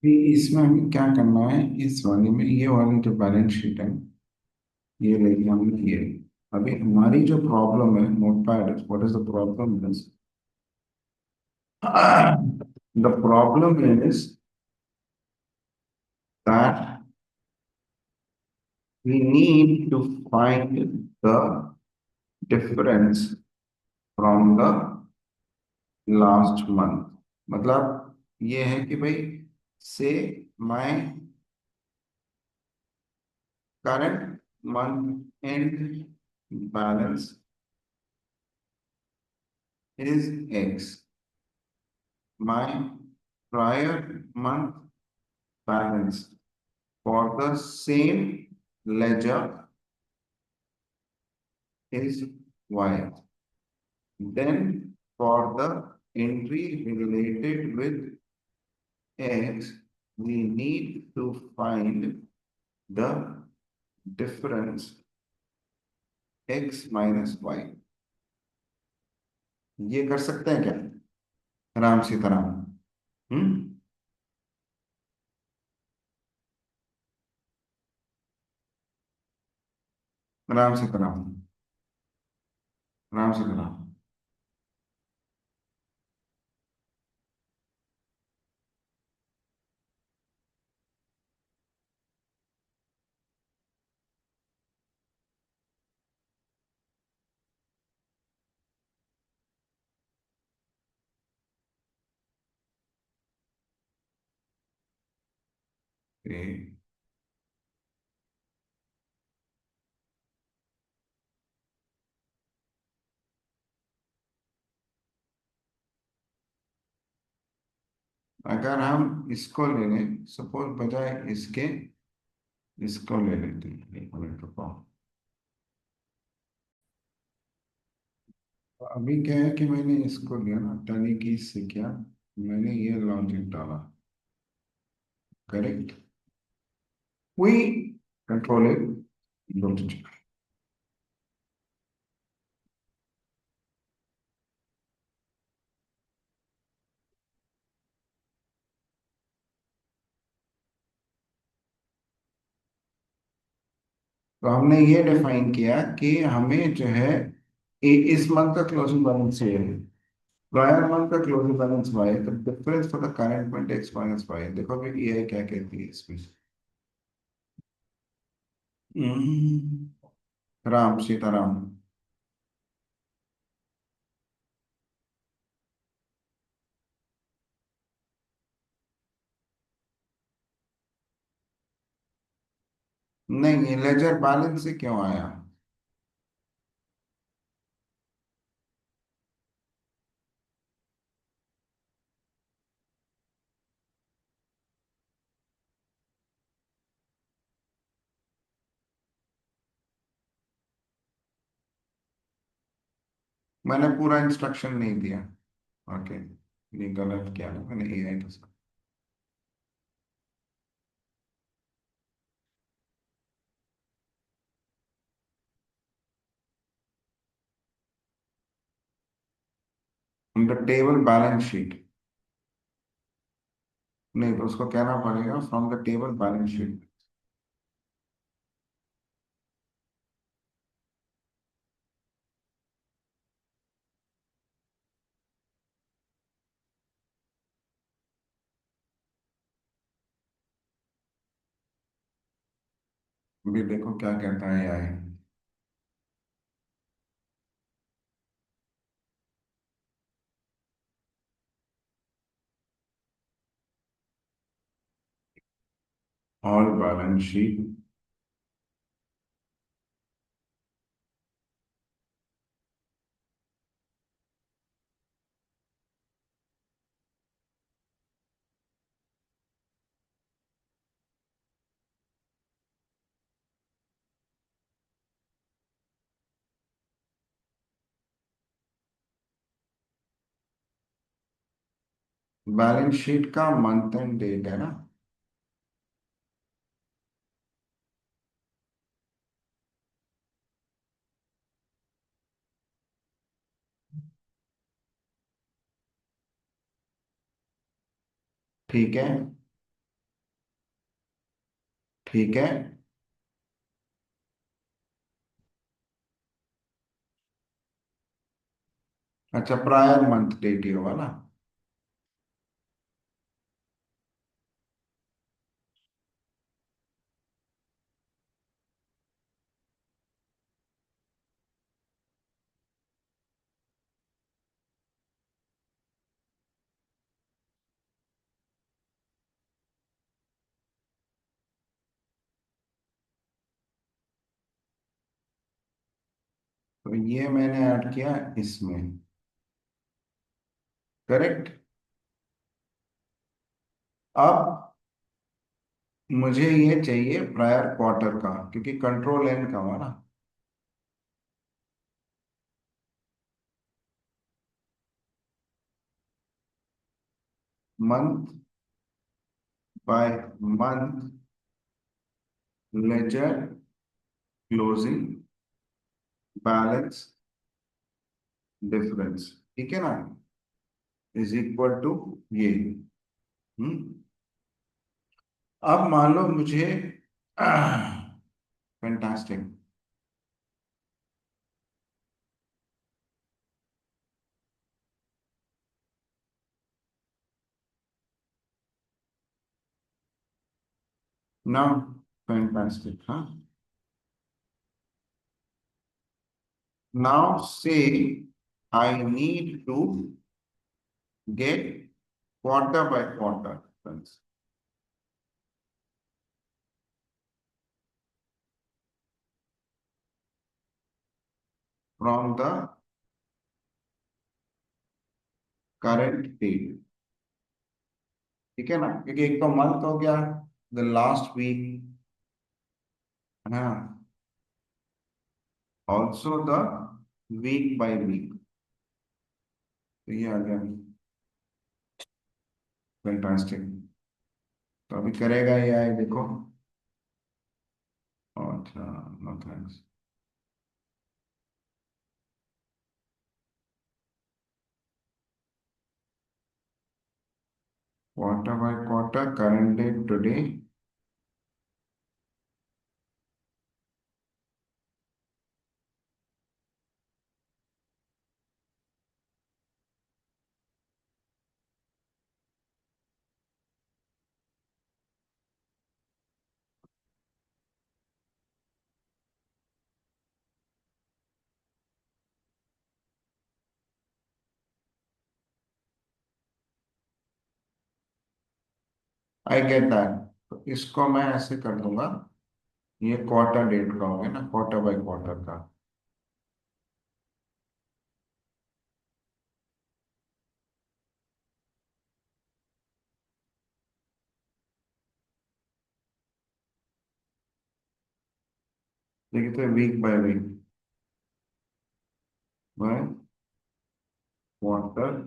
कि इसमें हमें क्या करना है, इस वाले में ये वाली जो बैलेंस शीट है ये लेके हमने ये, अभी हमारी जो प्रॉब्लम है notepad, what is the problem is, the problem is that we need to find the difference from the last month. मतलब ये है कि भाई से my current month end balance is X. My prior month balance for the same ledger is Y. Then for the entry related with X, we need to find the difference X minus Y. ये कर सकते हैं क्या राम सीताराम? हम्म। राम सीताराम। राम सीताराम। ए, अगर हम इसको ले लें सपोज बजाय इसके, इसको ले लेते हैं, एक मिनट रुको। तो अभी क्या है कि मैंने इसको लिया ना, टनी की से क्या, मैंने ये लॉजिक डाला, करेक्ट, वी कंट्रोल इट। तो हमने ये डिफाइन किया कि हमें जो है इस मंथ का क्लोजिंग बैलेंस ये है, प्रायर मंथ का क्लोजिंग बैलेंस वाई, तो difference for the current month X minus Y. देखो अभी ये क्या कहती है इसमें। राम सीताराम। नहीं, ये लेजर बैलेंस से क्यों आया? मैंने पूरा इंस्ट्रक्शन नहीं दिया। ओके, ये गलत किया ना मैंने, एआई के साथ। द टेबल बैलेंस शीट, नहीं तो उसको कहना पड़ेगा from the table balance sheet. अभी देखो क्या कहता है AI. All balance sheet, balance sheet का मंथ एंड डेट है ना। ठीक है, ठीक है। अच्छा, प्रायर मंथ डेट ही होगा ना। तो ये मैंने ऐड किया इसमें। करेक्ट। अब मुझे ये चाहिए प्रायर क्वार्टर का, क्योंकि कंट्रोल एन का हुआ ना। Month by month ledger closing balance difference, ठीक है ना, इज इक्वल टू ये। हम्म। अब मान लो मुझे फैंटास्टिक। नाउ फैंटास्टिक, हाँ। नाउ से I need to get quarter by quarter friends from the current date, ठीक है ना, क्योंकि एक तो मंथ हो गया, द लास्ट वीक, है ना, also the week by week. तो ये आ गया फैंटास्टिक। तो अभी करेगा ये आए देखो। अच्छा, no thanks. Quarter by quarter current date today. I get that. तो इसको मैं ऐसे कर दूंगा, ये क्वार्टर डेट का हो गया ना, क्वार्टर बाय क्वार्टर का। देखिए, तो week by week by quarter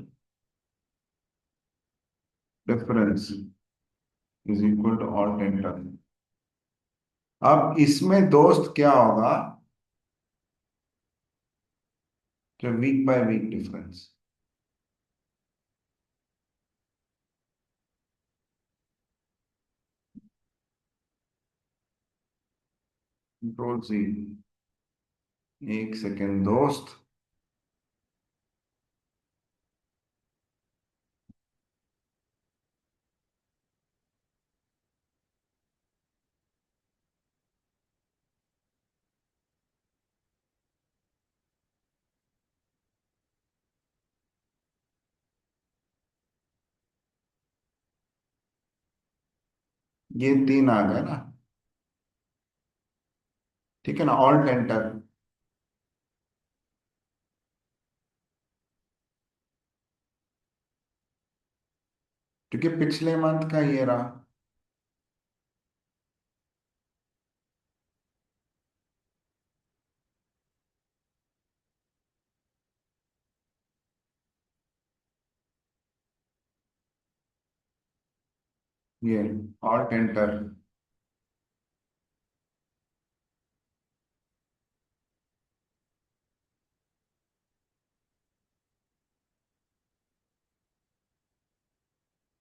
difference is equal to all tender. अब इसमें दोस्त क्या होगा, जो week by week difference. Control C, एक सेकेंड दोस्त। ये तीन आ गए ना, ठीक है ना, ऑल टेंडर। क्योंकि पिछले मंथ का ये रहा। ये ऑल टेंडर।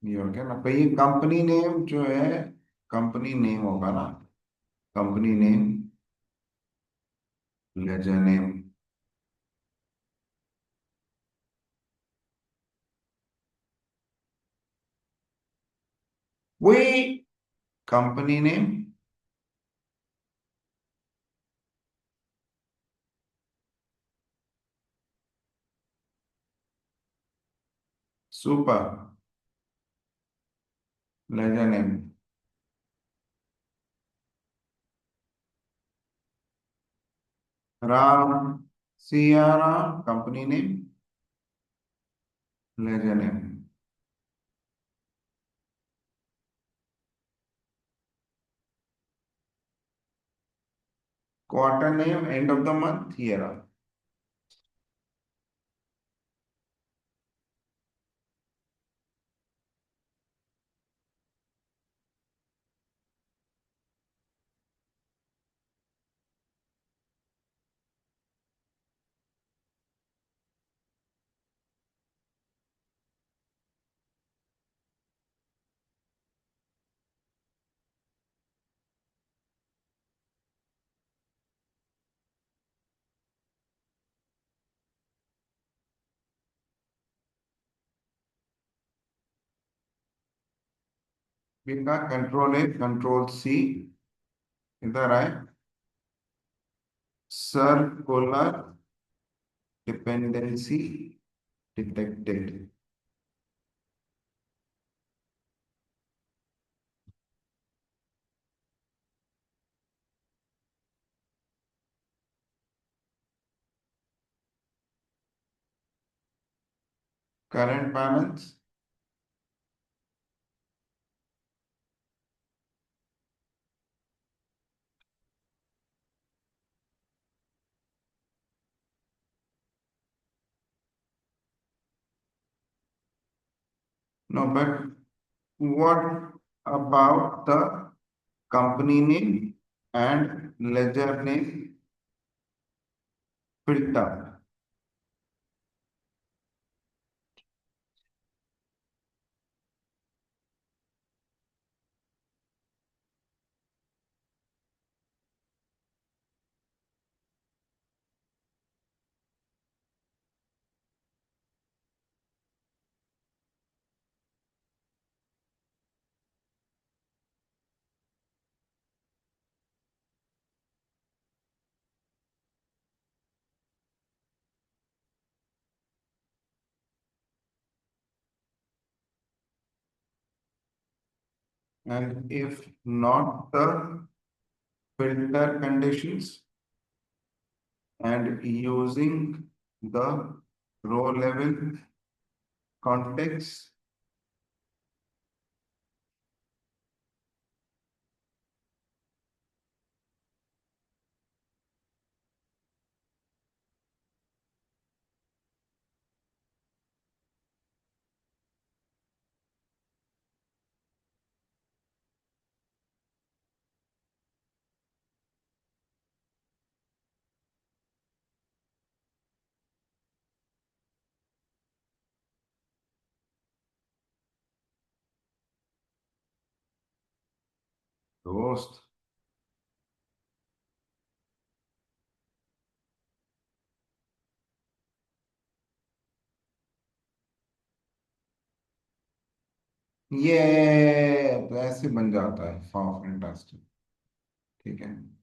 ये हो गया ना, तो ये कंपनी नेम जो है, कंपनी नेम होगा ना। Company name, ledger name. वही company name. Super, ledger name. Ram, Siya Ram, company name, ledger name. Quarter name, end of the month, ये रहा। इनका कंट्रोल है, कंट्रोल सी। इधर आए, circular dependency detected. Current balance. No, but what about the company name and ledger name filter? And if not the filter conditions and using the row level context, दोस्त, ये तो ऐसे बन जाता है, फॉर फैंटास्टिक। ठीक है।